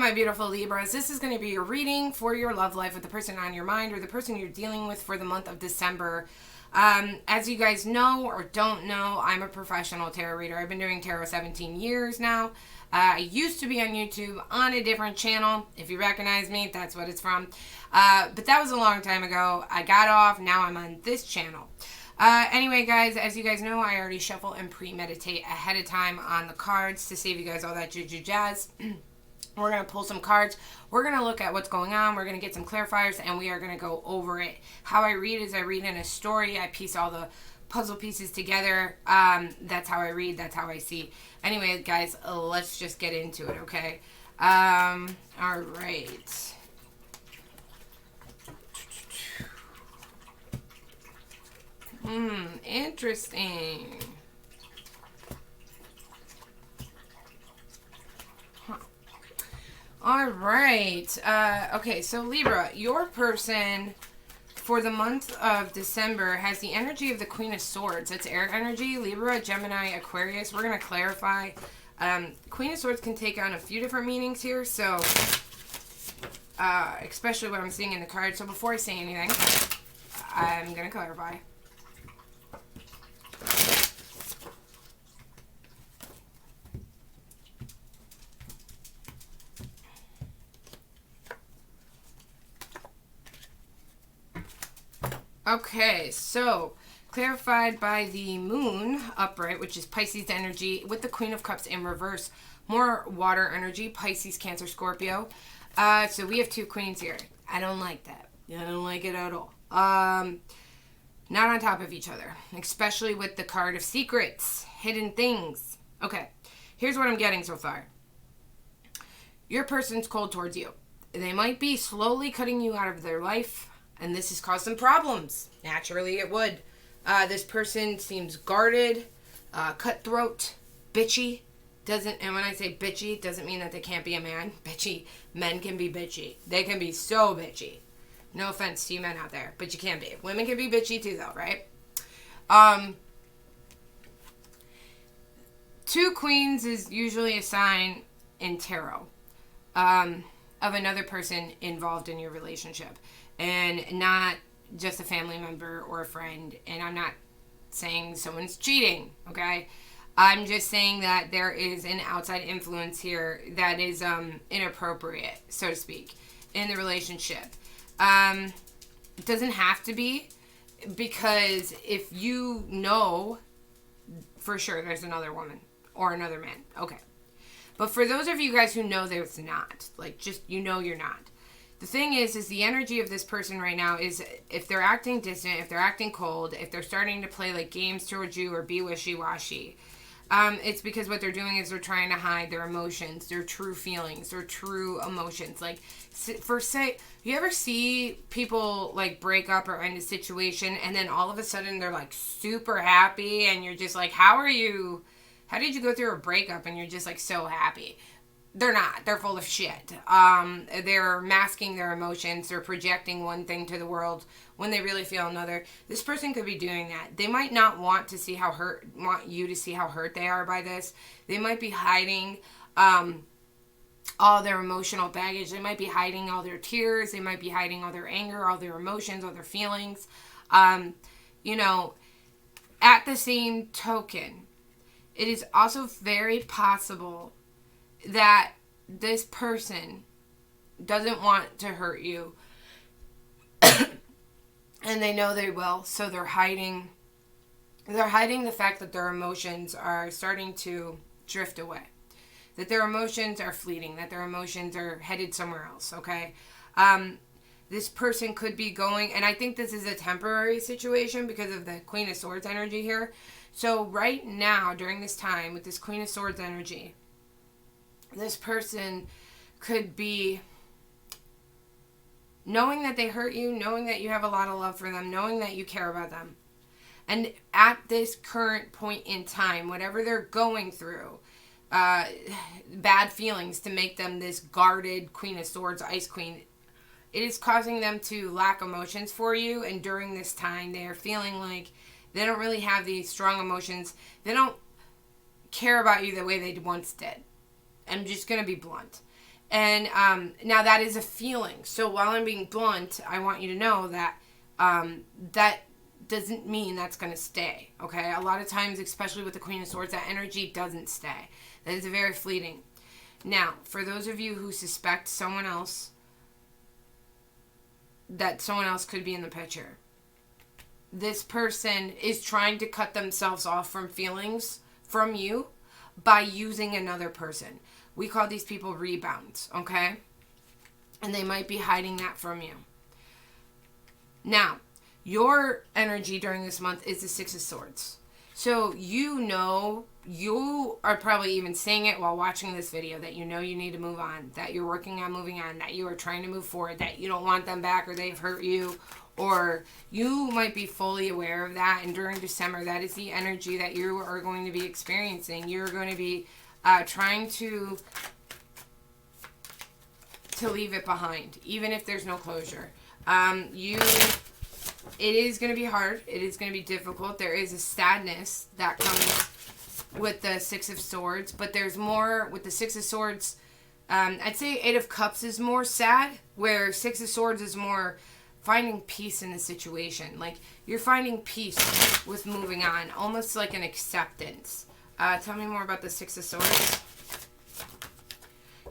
my beautiful Libras. This is going to be your reading for your love life with the person on your mind or the person you're dealing with for the month of December. As you guys know or don't know, I'm a professional tarot reader. I've been doing tarot 17 years now. I used to be on YouTube on a different channel. If you recognize me, that's what it's from. But that was a long time ago. I got off. Now I'm on this channel. Anyway, guys, as you guys know, I already shuffle and premeditate ahead of time on the cards to save you guys all that juju jazz. We're going to pull some cards. We're going to look at what's going on. We're going to get some clarifiers, and we are going to go over it. How I read is I read in a story. I piece all the puzzle pieces together. That's how I read. That's how I see. Anyway, guys, let's just get into it, okay? All right. Interesting. All right. Okay, so Libra, your person for the month of December has the energy of the Queen of Swords. That's air energy. Libra, Gemini, Aquarius. We're going to clarify. Queen of Swords can take on a few different meanings here, so especially what I'm seeing in the card. So before I say anything, I'm going to clarify. Okay, so clarified by the moon upright, which is Pisces energy, with the Queen of Cups in reverse. More water energy, Pisces, Cancer, Scorpio. So we have two queens here. I don't like that. I don't like it at all. Not on top of each other, especially with the card of secrets, hidden things. Okay, here's what I'm getting so far. Your person's cold towards you. They might be slowly cutting you out of their life, and this has caused some problems. Naturally, it would. This person seems guarded, cutthroat, bitchy. And when I say bitchy, doesn't mean that they can't be a man. Bitchy. Men can be bitchy. They can be so bitchy. No offense to you men out there, but you can be. Women can be bitchy too, though, right? Two queens is usually a sign in tarot of another person involved in your relationship. And not just a family member or a friend. And I'm not saying someone's cheating, okay? I'm just saying that there is an outside influence here that is inappropriate, so to speak, in the relationship. It doesn't have to be, because if you know for sure there's another woman or another man, okay. But for those of you guys who know there's not, like, just, you know you're not. The thing is the energy of this person right now is, if they're acting distant, if they're acting cold, if they're starting to play like games towards you or be wishy-washy, it's because what they're doing is they're trying to hide their emotions, their true feelings, their true emotions. Like, you ever see people like break up or end a situation, and then all of a sudden they're like super happy, and you're just like, how did you go through a breakup and you're just like so happy? They're not. They're full of shit. They're masking their emotions. They're projecting one thing to the world when they really feel another. This person could be doing that. They might not want you to see how hurt they are by this. They might be hiding all their emotional baggage. They might be hiding all their tears. They might be hiding all their anger, all their emotions, all their feelings. At the same token, it is also very possible that this person doesn't want to hurt you, and they know they will, so they're hiding the fact that their emotions are starting to drift away, that their emotions are fleeting, that their emotions are headed somewhere else, okay? This person could be going, and I think this is a temporary situation because of the Queen of Swords energy here. So right now, during this time, with this Queen of Swords energy, this person could be knowing that they hurt you, knowing that you have a lot of love for them, knowing that you care about them. And at this current point in time, whatever they're going through, bad feelings to make them this guarded Queen of Swords, Ice Queen, it is causing them to lack emotions for you. And during this time, they are feeling like they don't really have these strong emotions. They don't care about you the way they once did. I'm just going to be blunt. And now that is a feeling. So while I'm being blunt, I want you to know that that doesn't mean that's going to stay. Okay? A lot of times, especially with the Queen of Swords, that energy doesn't stay. That is very fleeting. Now, for those of you who suspect someone else, that someone else could be in the picture, this person is trying to cut themselves off from feelings from you by using another person. We call these people rebounds, okay? And they might be hiding that from you. Now, your energy during this month is the Six of Swords. So you are probably even saying it while watching this video, that you know you need to move on, that you're working on moving on, that you are trying to move forward, that you don't want them back or they've hurt you, or you might be fully aware of that. And during December, that is the energy that you are going to be experiencing. You're going to be trying to leave it behind, even if there's no closure. It is going to be hard. It is going to be difficult. There is a sadness that comes with the Six of Swords, but there's more with the Six of Swords. I'd say Eight of Cups is more sad, where Six of Swords is more finding peace in the situation. Like, you're finding peace with moving on, almost like an acceptance. Tell me more about the Six of Swords.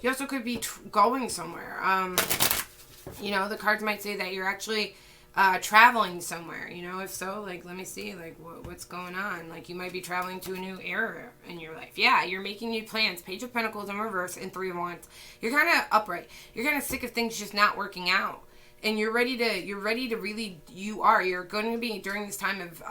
You also could be going somewhere. The cards might say that you're actually traveling somewhere. If so, like, let me see, like, what's going on. Like, you might be traveling to a new area in your life. Yeah, you're making new plans. Page of Pentacles in reverse and Three of Wands. You're kind of upright. You're kind of sick of things just not working out. And you're ready to really, you're going to be, during this time of,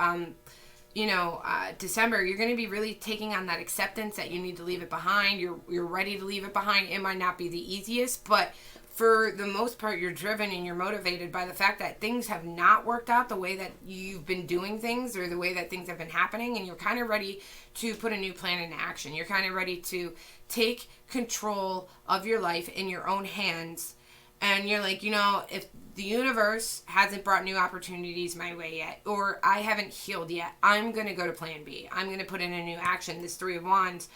December, you're going to be really taking on that acceptance that you need to leave it behind. You're ready to leave it behind. It might not be the easiest, but for the most part, you're driven and you're motivated by the fact that things have not worked out the way that you've been doing things, or the way that things have been happening, and you're kind of ready to put a new plan into action. You're kind of ready to take control of your life in your own hands. And you're like, if the universe hasn't brought new opportunities my way yet, or I haven't healed yet, I'm going to go to plan B. I'm going to put in a new action. This Three of Wands,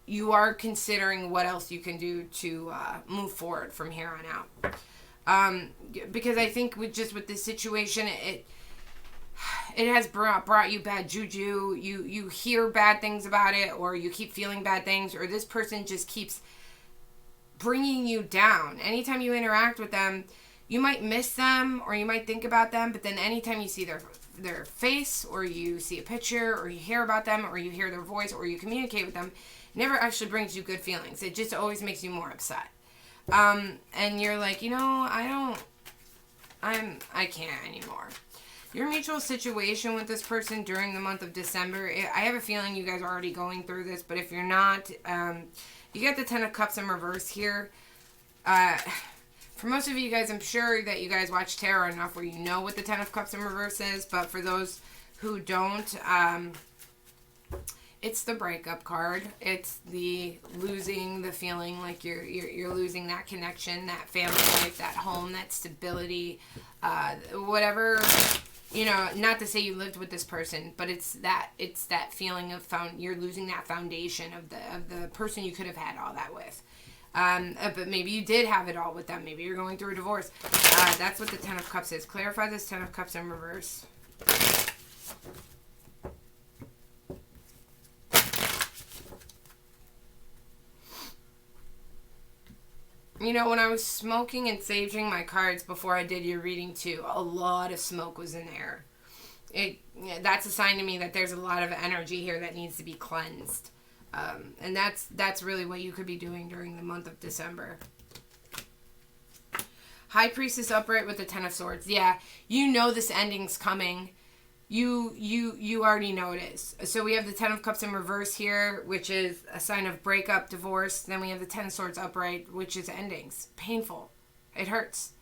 you are considering what else you can do to move forward from here on out. Because I think with this situation, it has brought you bad juju. You hear bad things about it, or you keep feeling bad things, or this person just keeps bringing you down. Anytime you interact with them, you might miss them, or you might think about them, but then anytime you see their face, or you see a picture, or you hear about them, or you hear their voice, or you communicate with them, it never actually brings you good feelings. It just always makes you more upset. And you're like, I can't anymore. Your mutual situation with this person during the month of December, I have a feeling you guys are already going through this, but if you're not, you got the Ten of Cups in reverse here. For most of you guys, I'm sure that you guys watch tarot enough where you know what the Ten of Cups in reverse is, but for those who don't, it's the breakup card. It's the losing the feeling like you're losing that connection, that family life, that home, that stability, whatever. Not to say you lived with this person, but it's that feeling of you're losing that foundation of the person you could have had all that with. But maybe you did have it all with them. Maybe you're going through a divorce. That's what the Ten of Cups is. Clarify this Ten of Cups in reverse. When I was smoking and saging my cards before I did your reading too, a lot of smoke was in there. That's a sign to me that there's a lot of energy here that needs to be cleansed. And that's really what you could be doing during the month of December. High Priestess upright with the Ten of Swords. Yeah, this ending's coming. You already know it is. So we have the Ten of Cups in reverse here, which is a sign of breakup, divorce. Then we have the Ten of Swords upright, which is endings. Painful. It hurts.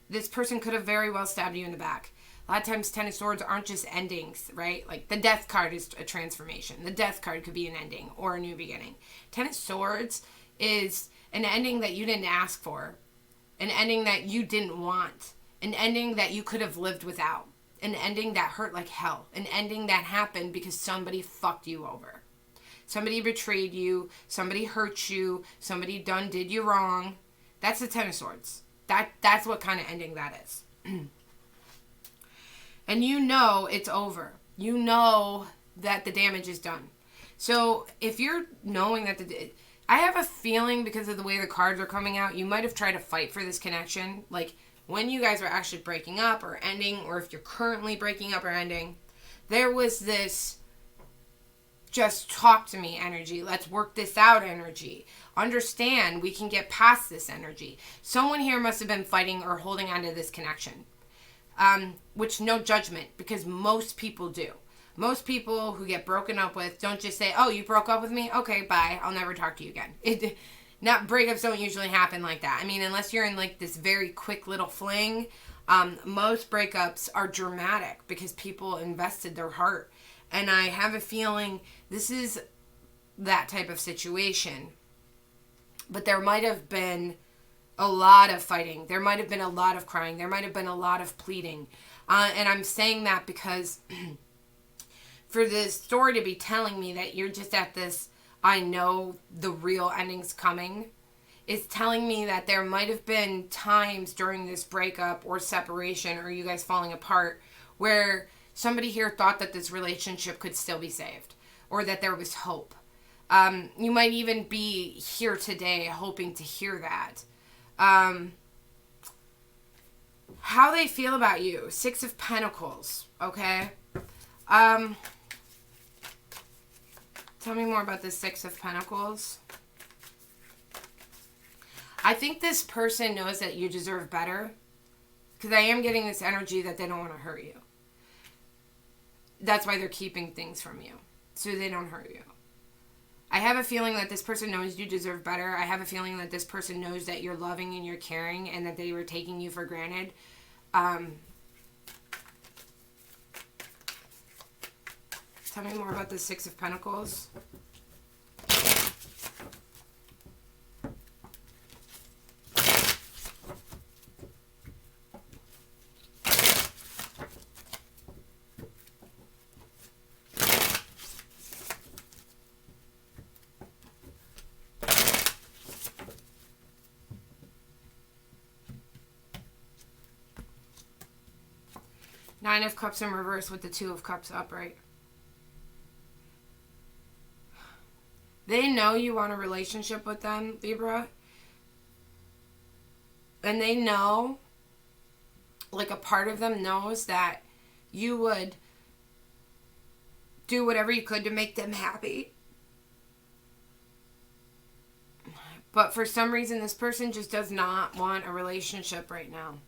This person could have very well stabbed you in the back. A lot of times Ten of Swords aren't just endings, right? Like the Death card is a transformation. The Death card could be an ending or a new beginning. Ten of Swords is an ending that you didn't ask for. An ending that you didn't want. An ending that you could have lived without. An ending that hurt like hell. An ending that happened because somebody fucked you over. Somebody betrayed you. Somebody hurt you. Somebody did you wrong. That's the Ten of Swords. That's what kind of ending that is. And you know it's over. You know that the damage is done. So if you're knowing that I have a feeling because of the way the cards are coming out, you might have tried to fight for this connection. Like when you guys were actually breaking up or ending, or if you're currently breaking up or ending, there was this just talk to me energy. Let's work this out energy. Understand we can get past this energy. Someone here must have been fighting or holding on to this connection. Which no judgment, because most people do. Most people who get broken up with don't just say, oh, you broke up with me? Okay, bye. I'll never talk to you again. Breakups don't usually happen like that. I mean, unless you're in like this very quick little fling, most breakups are dramatic because people invested their heart. And I have a feeling this is that type of situation. But there might have been a lot of fighting. There might have been a lot of crying. There might have been a lot of pleading. And I'm saying that because for this story to be telling me that you're just at this, I know the real ending's coming, is telling me that there might have been times during this breakup or separation or you guys falling apart where somebody here thought that this relationship could still be saved or that there was hope. You might even be here today hoping to hear that. How they feel about you. Six of Pentacles. Okay. Tell me more about this Six of Pentacles. I think this person knows that you deserve better. Because I am getting this energy that they don't want to hurt you. That's why they're keeping things from you. So they don't hurt you. I have a feeling that this person knows you deserve better. I have a feeling that this person knows that you're loving and you're caring and that they were taking you for granted. Tell me more about the Six of Pentacles. Nine of Cups in reverse with the Two of Cups upright. They know you want a relationship with them, Libra. And they know, like a part of them knows that you would do whatever you could to make them happy. But for some reason, this person just does not want a relationship right now.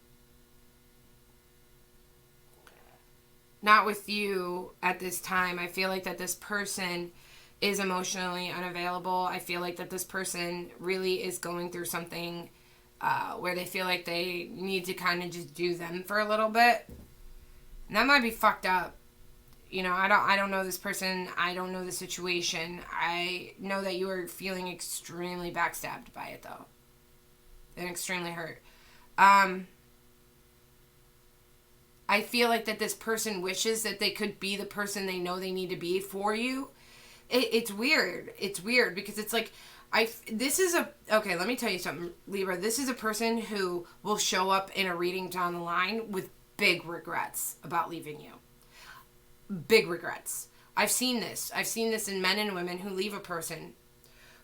Not with you at this time. I feel like that this person is emotionally unavailable. I feel like that this person really is going through something where they feel like they need to kind of just do them for a little bit. And that might be fucked up. You know, I don't know this person. I don't know the situation. I know that you are feeling extremely backstabbed by it, though. And extremely hurt. I feel like that this person wishes that they could be the person they know they need to be for you. It's weird. It's weird because it's like, okay, let me tell you something, Libra. This is a person who will show up in a reading down the line with big regrets about leaving you. Big regrets. I've seen this. I've seen this in men and women who leave a person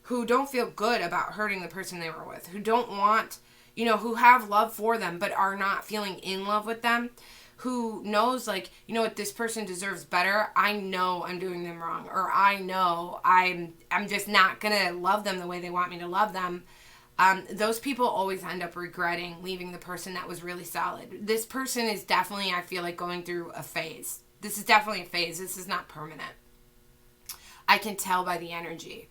who don't feel good about hurting the person they were with, who don't want, who have love for them but are not feeling in love with them. Who knows, like, you know what, this person deserves better. I know I'm doing them wrong. Or I know I'm just not going to love them the way they want me to love them. Those people always end up regretting leaving the person that was really solid. This person is definitely, I feel like, going through a phase. This is definitely a phase. This is not permanent. I can tell by the energy.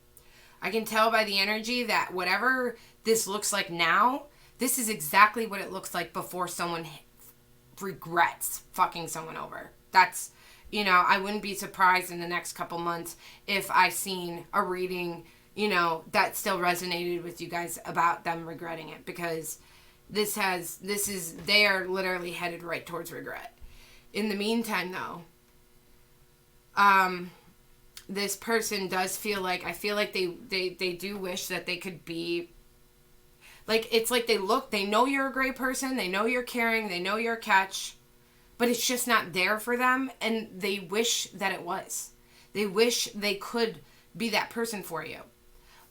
I can tell by the energy that whatever this looks like now, this is exactly what it looks like before someone regrets fucking someone over. That's, I wouldn't be surprised in the next couple months if I seen a reading, that still resonated with you guys about them regretting it, because they are literally headed right towards regret. In the meantime, though, this person does feel like, I feel like they do wish that they could be, like, it's like they know you're a great person, they know you're caring, they know you're a catch, but it's just not there for them, and they wish that it was. They wish they could be that person for you.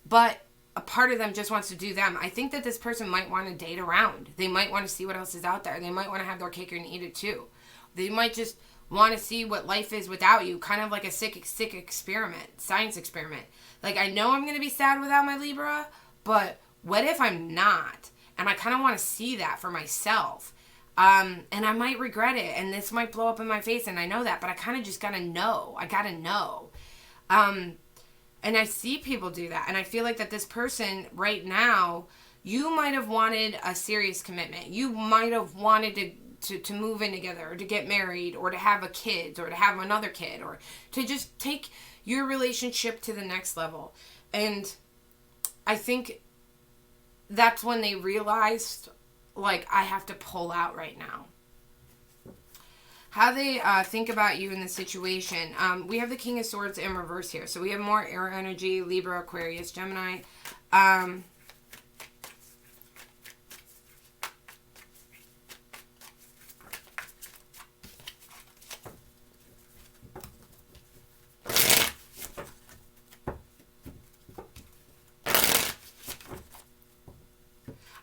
But a part of them just wants to do them. I think that this person might want to date around. They might want to see what else is out there. They might want to have their cake and eat it too. They might just want to see what life is without you, kind of like a sick experiment, science experiment. Like, I know I'm going to be sad without my Libra, but what if I'm not? And I kind of want to see that for myself. And I might regret it, and this might blow up in my face, and I know that, but I kind of just gotta know. I gotta know. And I see people do that, and I feel like that this person right now, you might have wanted a serious commitment. You might have wanted to move in together, or to get married, or to have a kid, or to have another kid, or to just take your relationship to the next level. And I think that's when they realized, like, I have to pull out right now. How they think about you in the situation. We have the King of Swords in reverse here. So we have more air energy, Libra, Aquarius, Gemini. I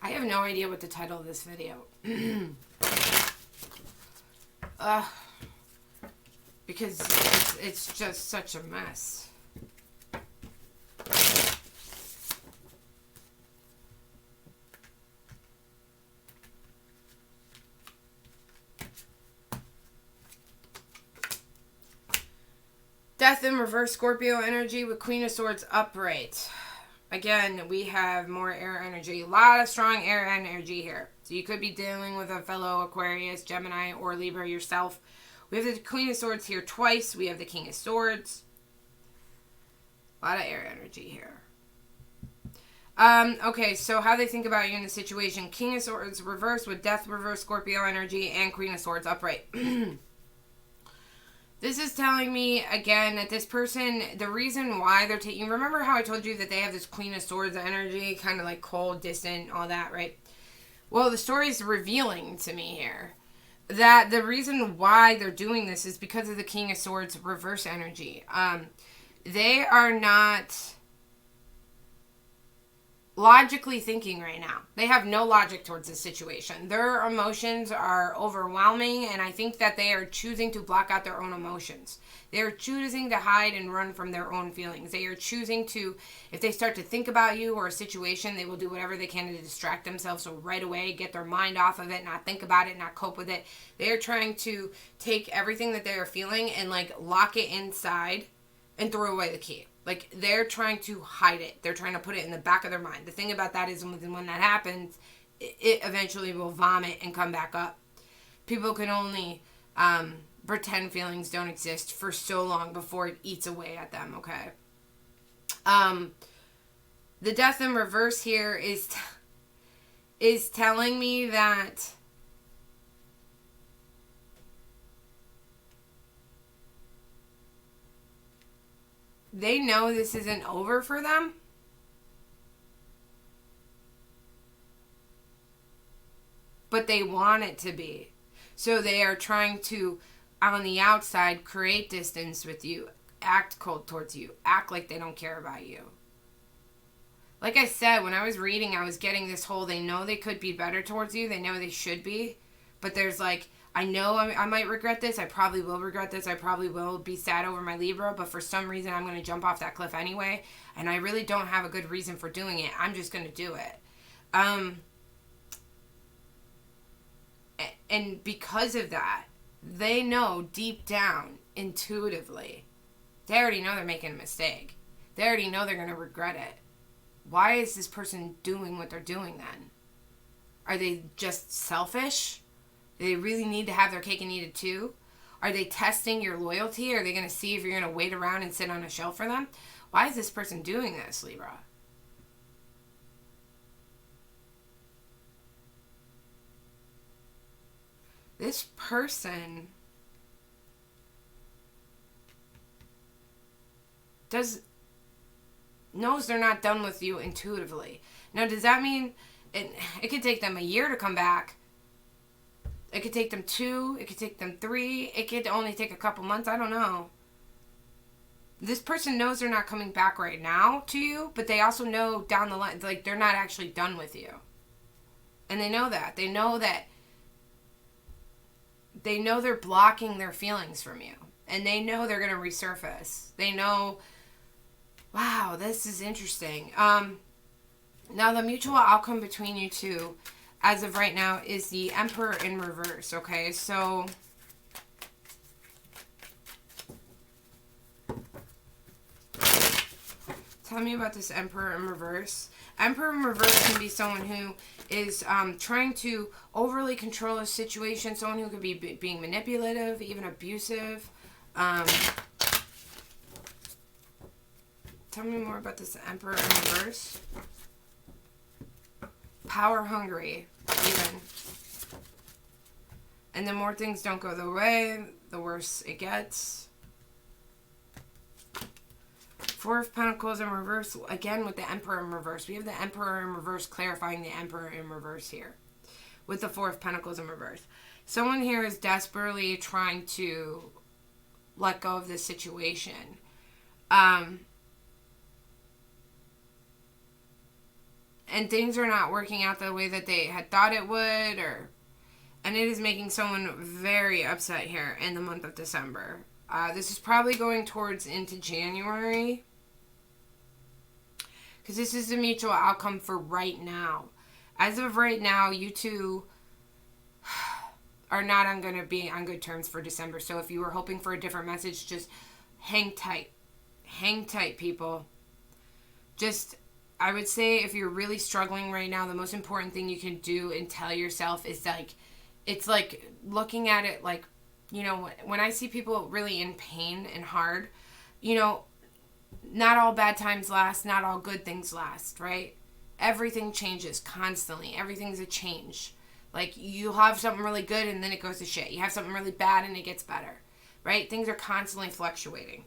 have no idea what the title of this video. Because it's just such a mess. Death in reverse, Scorpio energy with Queen of Swords upright. Again, we have more air energy. A lot of strong air energy here. So you could be dealing with a fellow Aquarius, Gemini, or Libra yourself. We have the Queen of Swords here twice. We have the King of Swords. A lot of air energy here. Okay, so how they think about you in the situation. King of Swords reverse with Death reverse, Scorpio energy, and Queen of Swords upright. This is telling me, again, that this person, the reason why they're taking... Remember how I told you that they have this Queen of Swords energy, kind of like cold, distant, all that, right? Well, the story is revealing to me here that the reason why they're doing this is because of the King of Swords reverse energy. They are not logically thinking right now. They have no logic towards this situation. Their emotions are overwhelming, and I think that they are choosing to block out their own emotions. They are choosing to hide and run from their own feelings. They are choosing to, if they start to think about you or a situation, they will do whatever they can to distract themselves. So right away, get their mind off of it, not think about it, not cope with it. They are trying to take everything that they are feeling and, like, lock it inside and throw away the key. Like, they're trying to hide it. They're trying to put it in the back of their mind. The thing about that is when that happens, it eventually will vomit and come back up. People can only pretend feelings don't exist for so long before it eats away at them, okay? The Death in reverse here is telling me that they know this isn't over for them. But they want it to be. So they are trying to, on the outside, create distance with you. Act cold towards you. Act like they don't care about you. Like I said, when I was reading, I was getting this whole, they know they could be better towards you. They know they should be. But there's like, I know I might regret this. I probably will regret this. I probably will be sad over my Libra. But for some reason, I'm going to jump off that cliff anyway. And I really don't have a good reason for doing it. I'm just going to do it. And because of that, they know deep down, intuitively, they already know they're making a mistake. They already know they're going to regret it. Why is this person doing what they're doing then? Are they just selfish? Do they really need to have their cake and eat it too? Are they testing your loyalty? Are they going to see if you're going to wait around and sit on a shelf for them? Why is this person doing this, Libra? This person knows they're not done with you intuitively. Now, does that mean it could take them a year to come back? It could take them 2. It could take them 3. It could only take a couple months. I don't know. This person knows they're not coming back right now to you, but they also know down the line, like, they're not actually done with you. And they know that. They know they're blocking their feelings from you. And they know they're going to resurface. They know, wow, this is interesting. Now, the mutual outcome between you two, as of right now, is the Emperor in reverse, okay? So, tell me about this Emperor in reverse. Emperor in reverse can be someone who is trying to overly control a situation, someone who could be being manipulative, even abusive. Tell me more about this Emperor in reverse. Power hungry, even. And the more things don't go their way, the worse it gets. 4 of Pentacles in reverse, again with the Emperor in reverse. We have the Emperor in reverse clarifying the Emperor in reverse here. With the 4 of Pentacles in reverse. Someone here is desperately trying to let go of this situation. And things are not working out the way that they had thought it would, and it is making someone very upset here in the month of December. This is probably going towards into January, because this is the mutual outcome for right now. As of right now, you two are not going to be on good terms for December. So if you were hoping for a different message, just hang tight. Hang tight, people. Just, I would say if you're really struggling right now, the most important thing you can do and tell yourself is like, it's like looking at it like, you know, when I see people really in pain and hard, you know, not all bad times last, not all good things last, right? Everything changes constantly. Everything's a change. Like, you'll have something really good and then it goes to shit. You have something really bad and it gets better, right? Things are constantly fluctuating.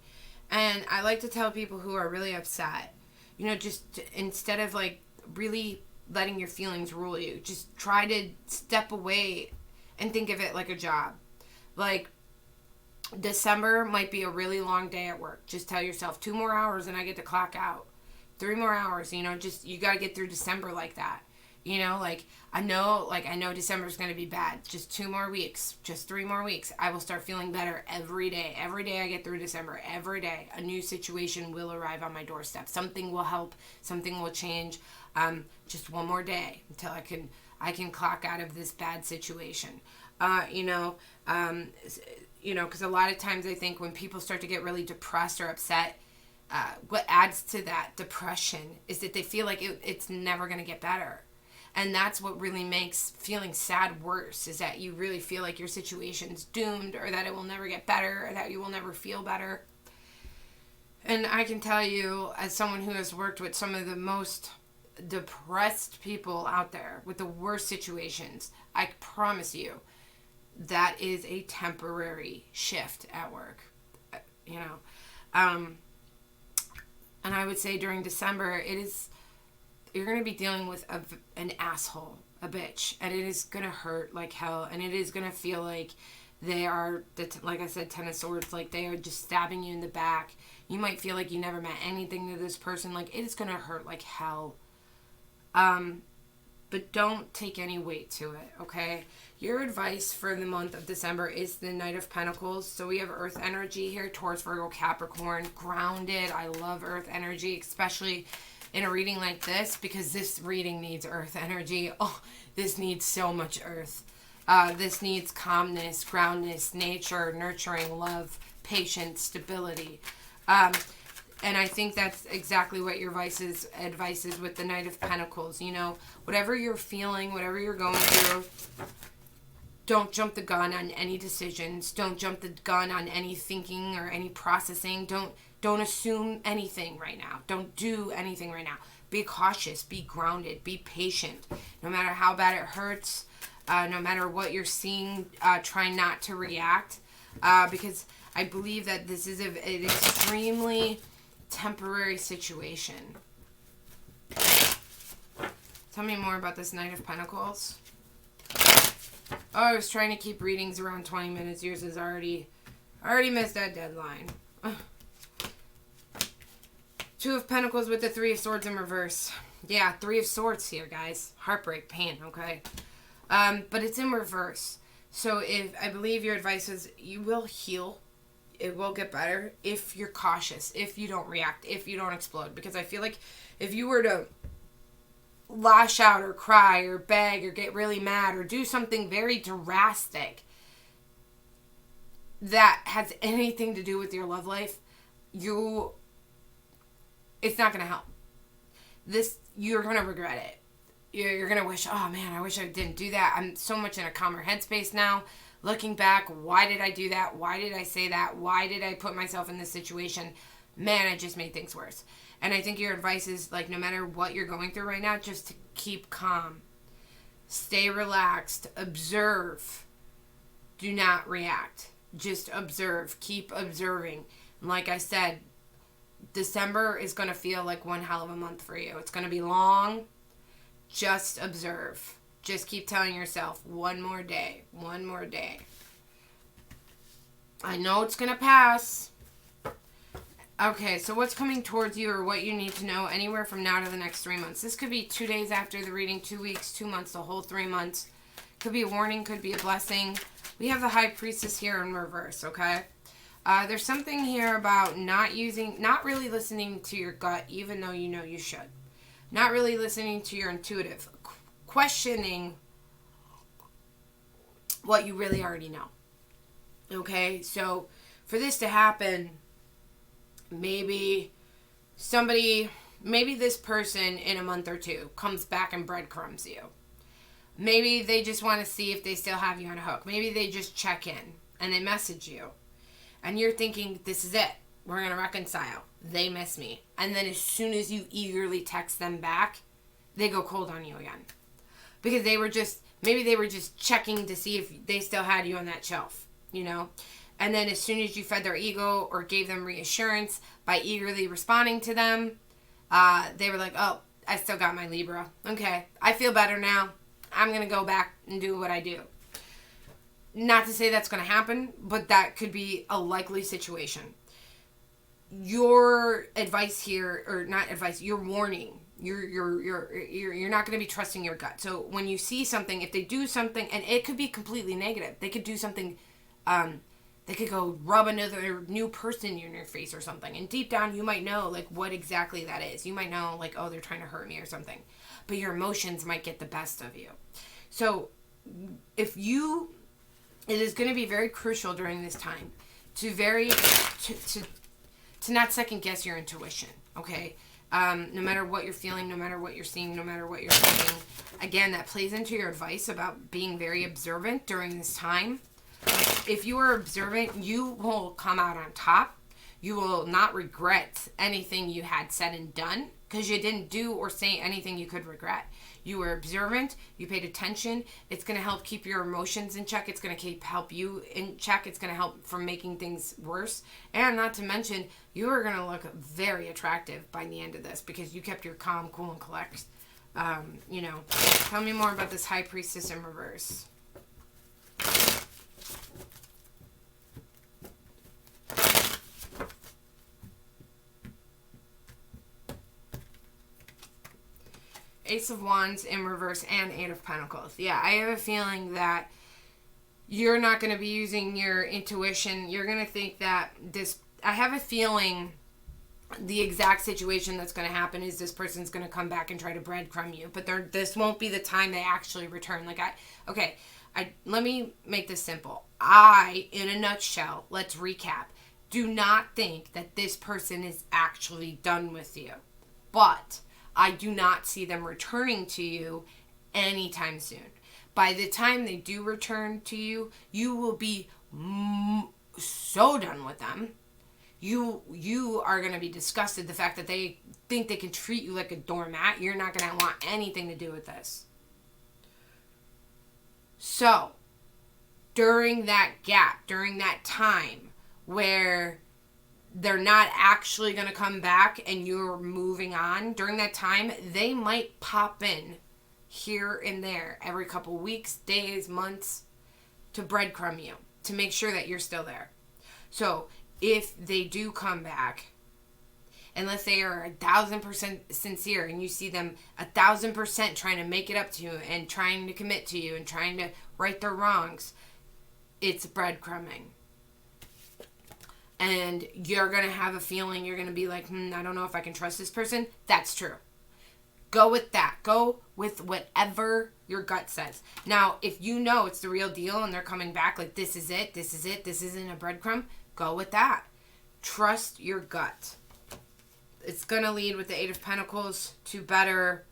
And I like to tell people who are really upset, you know, just instead of like really letting your feelings rule you, just try to step away and think of it like a job. Like, December might be a really long day at work. Just tell yourself 2 more hours and I get to clock out. 3 more hours, you know, just, you got to get through December like that. You know, like, I know December's going to be bad. Just 2 more weeks, just 3 more weeks. I will start feeling better every day. Every day I get through December, every day, a new situation will arrive on my doorstep. Something will help. Something will change. Just 1 more day until I can clock out of this bad situation. Because a lot of times I think when people start to get really depressed or upset, what adds to that depression is that they feel like it's never going to get better. And that's what really makes feeling sad worse, is that you really feel like your situation's doomed, or that it will never get better, or that you will never feel better. And I can tell you, as someone who has worked with some of the most depressed people out there with the worst situations, I promise you that is a temporary shift at work, you know. And I would say during December, you're going to be dealing with an asshole, a bitch, and it is going to hurt like hell, and it is going to feel like they are, like I said, 10 of Swords, like they are just stabbing you in the back. You might feel like you never meant anything to this person, like it is going to hurt like hell. But don't take any weight to it, okay? Your advice for the month of December is the Knight of Pentacles. So we have Earth energy here, Taurus, Virgo, Capricorn, grounded. I love Earth energy, especially in a reading like this, because this reading needs Earth energy. Oh, this needs so much Earth. This needs calmness, groundness, nature, nurturing, love, patience, stability. And I think that's exactly what your advice is with the Knight of Pentacles. You know, whatever you're feeling, whatever you're going through, don't jump the gun on any decisions. Don't jump the gun on any thinking or any processing. Don't assume anything right now. Don't do anything right now. Be cautious. Be grounded. Be patient. No matter how bad it hurts, no matter what you're seeing, try not to react. Because I believe that this is an extremely temporary situation. Tell me more about this Knight of Pentacles. Oh, I was trying to keep readings around 20 minutes. Yours is already missed that deadline. Ugh. Two of Pentacles with the Three of Swords in reverse. Yeah, Three of Swords here, guys. Heartbreak, pain, okay? But it's in reverse. So I believe your advice is you will heal. It will get better if you're cautious, if you don't react, if you don't explode. Because I feel like if you were to lash out or cry or beg or get really mad or do something very drastic that has anything to do with your love life, it's not going to help. You're going to regret it. You're going to wish, oh man, I wish I didn't do that. I'm so much in a calmer headspace now. Looking back, why did I do that? Why did I say that? Why did I put myself in this situation? Man, it just made things worse. And I think your advice is, like, no matter what you're going through right now, just to keep calm. Stay relaxed. Observe. Do not react. Just observe. Keep observing. And like I said, December is going to feel like one hell of a month for you. It's going to be long. Just observe. Just keep telling yourself, one more day. One more day. I know it's going to pass. Okay, so what's coming towards you or what you need to know anywhere from now to the next 3 months? This could be 2 days after the reading, 2 weeks, 2 months, the whole 3 months. Could be a warning, could be a blessing. We have the High Priestess here in reverse, okay? There's something here about not really listening to your gut, even though you know you should. Not really listening to your intuitive. Questioning what you really already know. Okay, so for this to happen, maybe this person in a month or two comes back and breadcrumbs you. Maybe they just want to see if they still have you on a hook. Maybe they just check in and they message you. And you're thinking, this is it. We're going to reconcile. They miss me. And then as soon as you eagerly text them back, they go cold on you again. Because maybe they were just checking to see if they still had you on that shelf, you know? And then as soon as you fed their ego or gave them reassurance by eagerly responding to them, they were like, oh, I still got my Libra. Okay, I feel better now. I'm going to go back and do what I do. Not to say that's going to happen, but that could be a likely situation. Your advice here, or not advice, your warning, you're not going to be trusting your gut. So when you see something, if they do something, and it could be completely negative, they could do something, they could go rub another new person in your face or something. And deep down, you might know, like, what exactly that is. You might know, like, oh, they're trying to hurt me or something. But your emotions might get the best of you. So it is going to be very crucial during this time to not second guess your intuition, okay? No matter what you're feeling, no matter what you're seeing, no matter what you're thinking. Again, that plays into your advice about being very observant during this time. If you are observant, you will come out on top. You will not regret anything you had said and done because you didn't do or say anything you could regret. You were observant. You paid attention. It's going to help keep your emotions in check. It's going to help you in check. It's going to help from making things worse. And not to mention, you are going to look very attractive by the end of this because you kept your calm, cool, and collect. Tell me more about this High Priestess in reverse. Ace of Wands in reverse and Eight of Pentacles. Yeah, I have a feeling that you're not going to be using your intuition. You're going to think that I have a feeling the exact situation that's going to happen is this person's going to come back and try to breadcrumb you. But this won't be the time they actually return. Let me make this simple. In a nutshell, let's recap. Do not think that this person is actually done with you. But I do not see them returning to you anytime soon. By the time they do return to you, you will be so done with them. You are going to be disgusted the fact that they think they can treat you like a doormat. You're not going to want anything to do with this. So, during that gap, during that time where they're not actually going to come back and you're moving on during that time, they might pop in here and there every couple weeks, days, months to breadcrumb you, to make sure that you're still there. So if they do come back, unless they are 1,000% sincere and you see them 1,000% trying to make it up to you and trying to commit to you and trying to right their wrongs, it's breadcrumbing. And you're going to have a feeling, you're going to be like, I don't know if I can trust this person. That's true. Go with that. Go with whatever your gut says. Now, if you know it's the real deal and they're coming back like, this is it, this isn't a breadcrumb, go with that. Trust your gut. It's going to lead with the Eight of Pentacles to better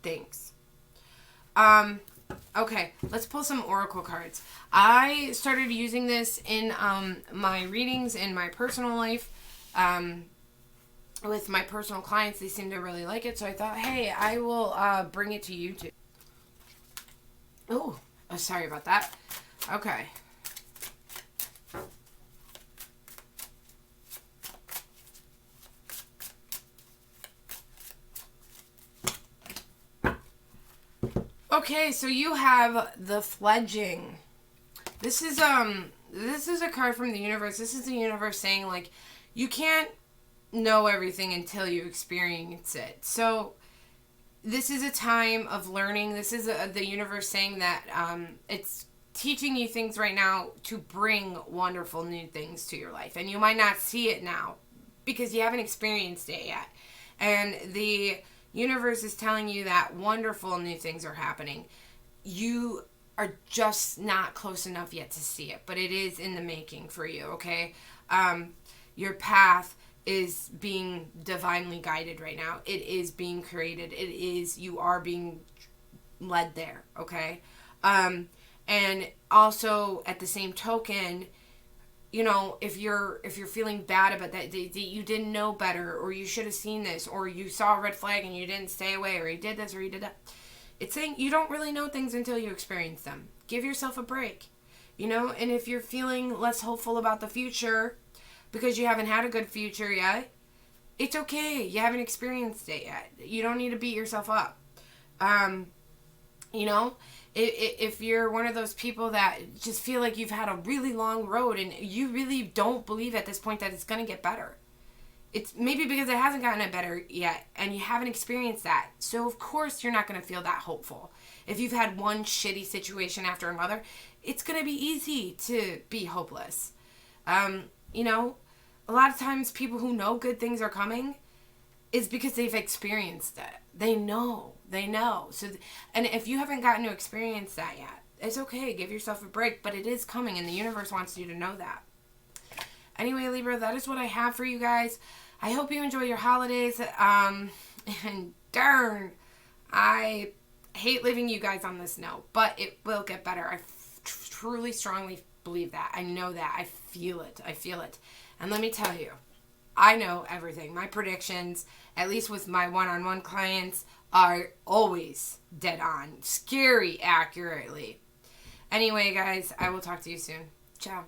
things. Okay, let's pull some oracle cards. I started using this in my readings in my personal life. With my personal clients, they seem to really like it. So I thought, hey, I will bring it to you too. Oh, sorry about that. Okay. Okay, so you have the fledging. This is a card from the universe. This is the universe saying, like, you can't know everything until you experience it. So this is a time of learning. This is the universe saying that it's teaching you things right now to bring wonderful new things to your life. And you might not see it now because you haven't experienced it yet. And the universe is telling you that wonderful new things are happening. You are just not close enough yet to see it, but it is in the making for you, okay? Your path is being divinely guided right now. It is being created. You are being led there, okay? And also at the same token, you know, if you're feeling bad about that you didn't know better, or you should have seen this, or you saw a red flag and you didn't stay away, or you did this or you did that. It's saying you don't really know things until you experience them. Give yourself a break, you know? And if you're feeling less hopeful about the future because you haven't had a good future yet, it's okay. You haven't experienced it yet. You don't need to beat yourself up. You know, if you're one of those people that just feel like you've had a really long road and you really don't believe at this point that it's going to get better, it's maybe because it hasn't gotten it better yet and you haven't experienced that. So of course you're not going to feel that hopeful. If you've had one shitty situation after another, it's going to be easy to be hopeless. You know, a lot of times people who know good things are coming is because they've experienced it. They know. So, and if you haven't gotten to experience that yet, it's okay. Give yourself a break, but it is coming and the universe wants you to know that. Anyway, Libra, that is what I have for you guys. I hope you enjoy your holidays. And darn, I hate leaving you guys on this note, but it will get better. I truly, strongly believe that. I know that. I feel it. And let me tell you, I know everything. My predictions, at least with my one-on-one clients, are always dead on. Scary accurately. Anyway, guys, I will talk to you soon. Ciao.